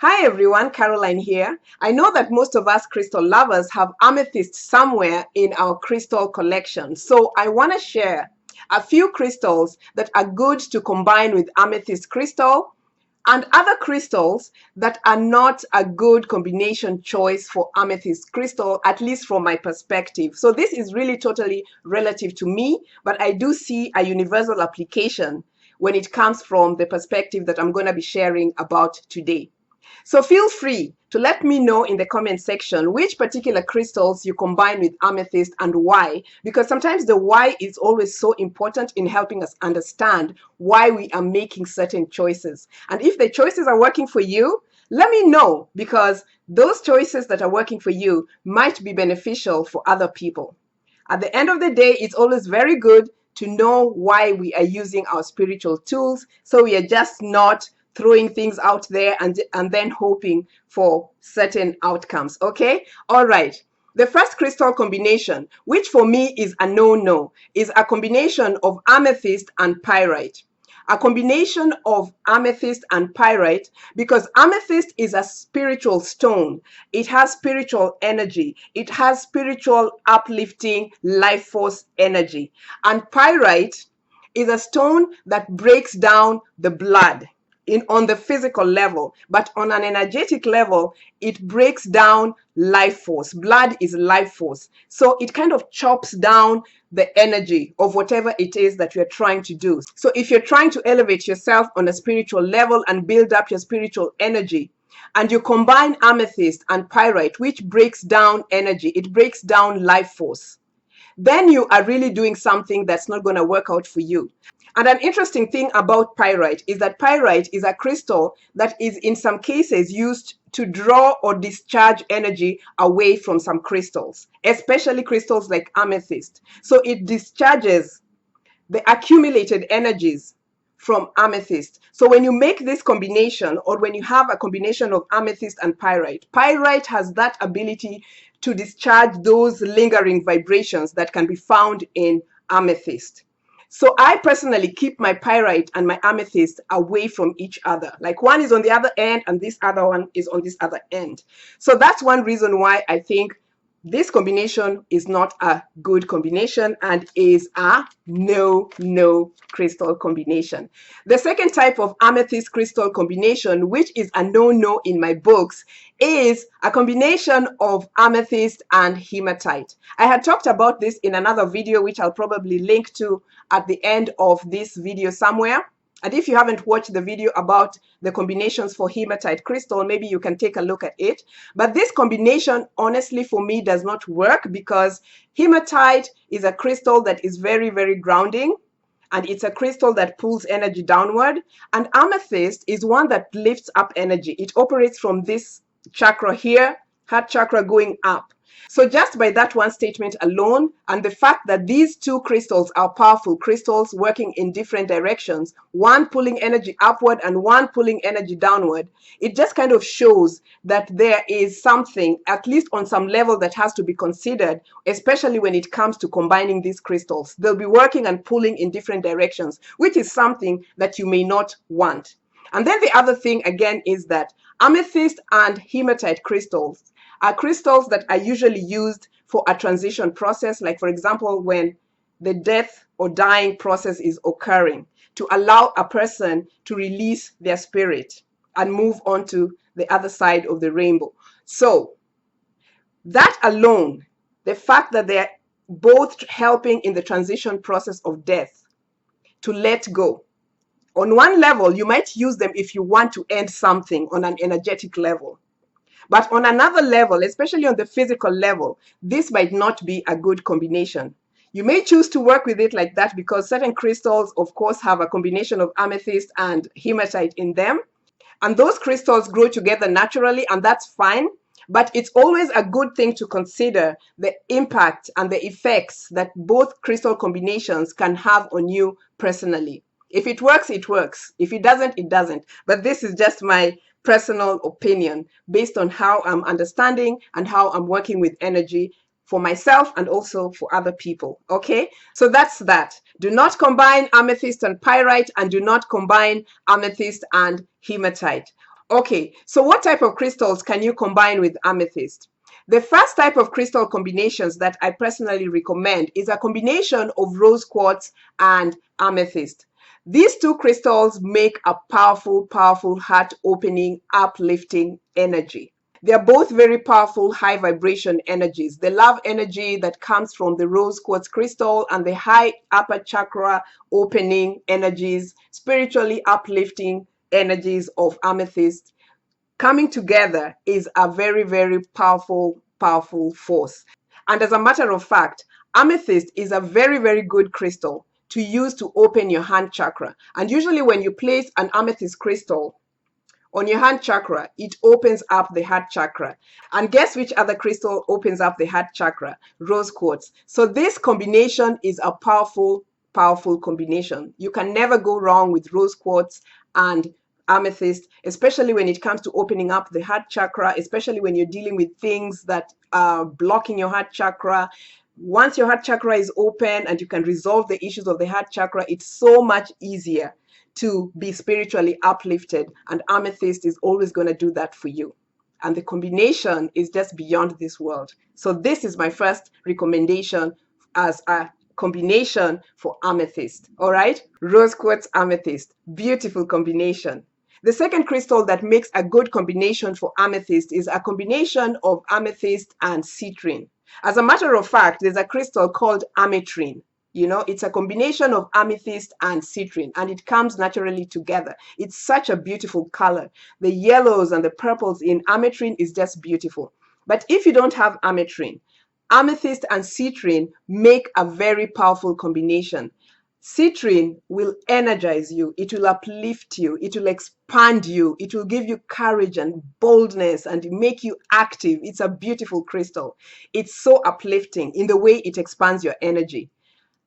Hi everyone, Caroline here. I know that most of us crystal lovers have amethyst somewhere in our crystal collection. So I want to share a few crystals that are good to combine with amethyst crystal and other crystals that are not a good combination choice for amethyst crystal, at least from my perspective. So this is really totally relative to me, but I do see a universal application when it comes from the perspective that I'm going to be sharing about today. So feel free to let me know in the comment section which particular crystals you combine with amethyst and why, because sometimes the why is always so important in helping us understand why we are making certain choices. And if the choices are working for you, let me know, because those choices that are working for you might be beneficial for other people. At the end of the day, it's always very good to know why we are using our spiritual tools, so we are just not throwing things out there and then hoping for certain outcomes. Okay, all right. The first crystal combination, which for me is a no-no, is a combination of amethyst and pyrite. A combination of amethyst and pyrite, because amethyst is a spiritual stone. It has spiritual energy. It has spiritual uplifting life force energy. And pyrite is a stone that breaks down the blood on the physical level, but on an energetic level, it breaks down life force. Blood is life force. So it kind of chops down the energy of whatever it is that you're trying to do. So if you're trying to elevate yourself on a spiritual level and build up your spiritual energy, and you combine amethyst and pyrite, which breaks down energy, it breaks down life force, then you are really doing something that's not going to work out for you. And an interesting thing about pyrite is that pyrite is a crystal that is in some cases used to draw or discharge energy away from some crystals, especially crystals like amethyst. So it discharges the accumulated energies from amethyst. So when you make this combination, or when you have a combination of amethyst and pyrite, pyrite has that ability to discharge those lingering vibrations that can be found in amethyst. So I personally keep my pyrite and my amethyst away from each other. Like one is on the other end and this other one is on this other end. So that's one reason why I think this combination is not a good combination and is a no crystal combination. The second type of amethyst crystal combination, which is a no in my books, is a combination of amethyst and hematite. I had talked about this in another video, which I'll probably link to at the end of this video somewhere. And if you haven't watched the video about the combinations for hematite crystal, maybe you can take a look at it. But this combination, honestly, for me, does not work, because hematite is a crystal that is very grounding, and it's a crystal that pulls energy downward. And amethyst is one that lifts up energy. It operates from this chakra here, heart chakra, going up. So just by that one statement alone, and the fact that these two crystals are powerful crystals working in different directions, one pulling energy upward and one pulling energy downward, it just kind of shows that there is something, at least on some level, that has to be considered, especially when it comes to combining these crystals. They'll be working and pulling in different directions, which is something that you may not want. And then the other thing again is that amethyst and hematite crystals are crystals that are usually used for a transition process, like for example, when the death or dying process is occurring, to allow a person to release their spirit and move on to the other side of the rainbow. So that alone, the fact that they're both helping in the transition process of death, to let go. On one level, you might use them if you want to end something on an energetic level. But on another level, especially on the physical level, this might not be a good combination. You may choose to work with it like that because certain crystals, of course, have a combination of amethyst and hematite in them. And those crystals grow together naturally, and that's fine. But it's always a good thing to consider the impact and the effects that both crystal combinations can have on you personally. If it works, it works. If it doesn't, it doesn't. But this is just my personal opinion based on how I'm understanding and how I'm working with energy for myself and also for other people. Okay, so that's that. Do not combine amethyst and pyrite, and do not combine amethyst and hematite. Okay, so what type of crystals can you combine with amethyst? The first type of crystal combinations that I personally recommend is a combination of rose quartz and amethyst. These two crystals make a powerful, powerful heart-opening, uplifting energy. They are both very powerful high vibration energies. The love energy that comes from the rose quartz crystal and the high upper chakra opening energies, spiritually uplifting energies of amethyst coming together is a very, very powerful, powerful force. And as a matter of fact, amethyst is a very, very good crystal to use to open your hand chakra. And usually when you place an amethyst crystal on your hand chakra, it opens up the heart chakra. And guess which other crystal opens up the heart chakra? Rose quartz. So this combination is a powerful, powerful combination. You can never go wrong with rose quartz and amethyst, especially when it comes to opening up the heart chakra, especially when you're dealing with things that are blocking your heart chakra. Once your heart chakra is open and you can resolve the issues of the heart chakra, it's so much easier to be spiritually uplifted, and amethyst is always going to do that for you. And the combination is just beyond this world. So this is my first recommendation as a combination for amethyst. All right, rose quartz amethyst, beautiful combination. The second crystal that makes a good combination for amethyst is a combination of amethyst and citrine. As a matter of fact, there's a crystal called ametrine. You know, it's a combination of amethyst and citrine, and it comes naturally together. It's such a beautiful color. The yellows and the purples in ametrine is just beautiful. But if you don't have ametrine, amethyst and citrine make a very powerful combination. Citrine will energize you, it will uplift you, it will expand you, it will give you courage and boldness and make you active. It's a beautiful crystal. It's so uplifting in the way it expands your energy.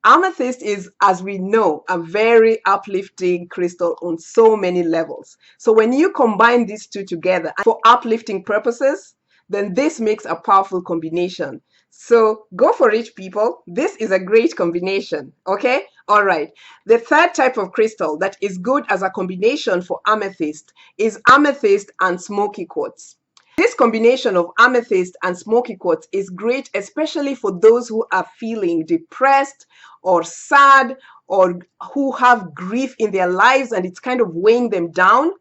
Amethyst is, as we know, a very uplifting crystal on so many levels. So when you combine these two together for uplifting purposes, then this makes a powerful combination. So go for it, people. This is a great combination. Okay? All right. The third type of crystal that is good as a combination for amethyst is amethyst and smoky quartz. This combination of amethyst and smoky quartz is great, especially for those who are feeling depressed or sad or who have grief in their lives and it's kind of weighing them down.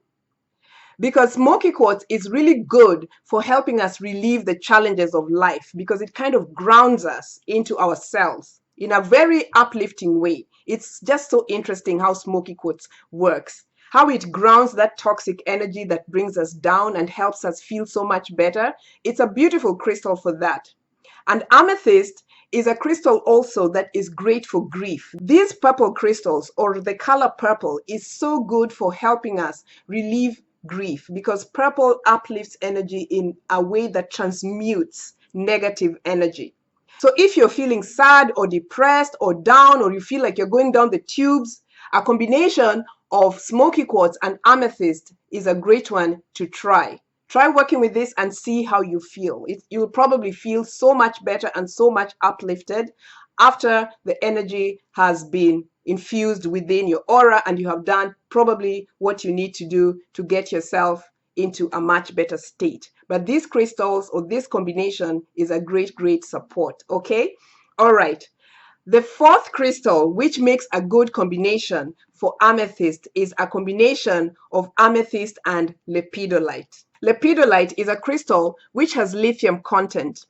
Because smoky quartz is really good for helping us relieve the challenges of life because it kind of grounds us into ourselves in a very uplifting way. It's just so interesting how smoky quartz works, how it grounds that toxic energy that brings us down and helps us feel so much better. It's a beautiful crystal for that. And amethyst is a crystal also that is great for grief. These purple crystals, or the color purple, is so good for helping us relieve grief because purple uplifts energy in a way that transmutes negative energy. So if you're feeling sad or depressed or down, or you feel like you're going down the tubes, a combination of smoky quartz and amethyst is a great one to try. Try working with this and see how you feel. You'll probably feel so much better and so much uplifted after the energy has been infused within your aura and you have done probably what you need to do to get yourself into a much better state. But these crystals or this combination is a great, great support. Okay? All right. The fourth crystal, which makes a good combination for amethyst, is a combination of amethyst and lepidolite. Lepidolite is a crystal which has lithium content.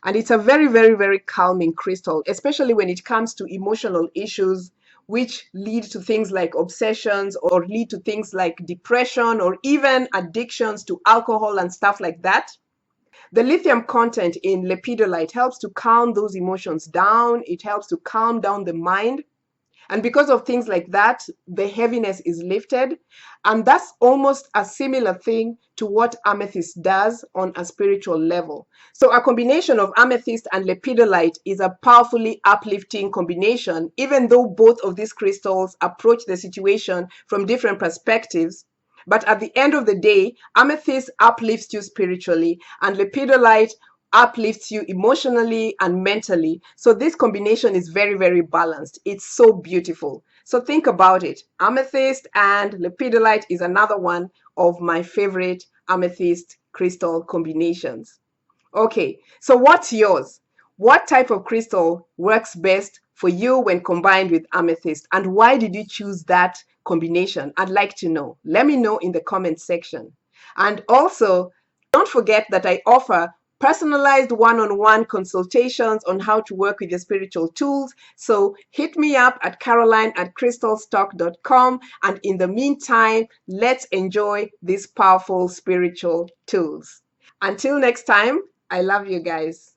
And it's a very, very, very calming crystal, especially when it comes to emotional issues, which lead to things like obsessions or lead to things like depression or even addictions to alcohol and stuff like that. The lithium content in lepidolite helps to calm those emotions down. It helps to calm down the mind. And because of things like that, the heaviness is lifted. And that's almost a similar thing to what amethyst does on a spiritual level. So a combination of amethyst and lepidolite is a powerfully uplifting combination, even though both of these crystals approach the situation from different perspectives. But at the end of the day, amethyst uplifts you spiritually and lepidolite uplifts you emotionally and mentally. So this combination is very, very balanced. It's so beautiful. So think about it. Amethyst and lepidolite is another one of my favorite amethyst crystal combinations. Okay, so what's yours? What type of crystal works best for you when combined with amethyst, and why did you choose that combination? I'd like to know. Let me know in the comment section. And also, don't forget that I offer personalized one-on-one consultations on how to work with your spiritual tools. So hit me up at caroline@crystalstock.com. And in the meantime, let's enjoy these powerful spiritual tools. Until next time, I love you guys.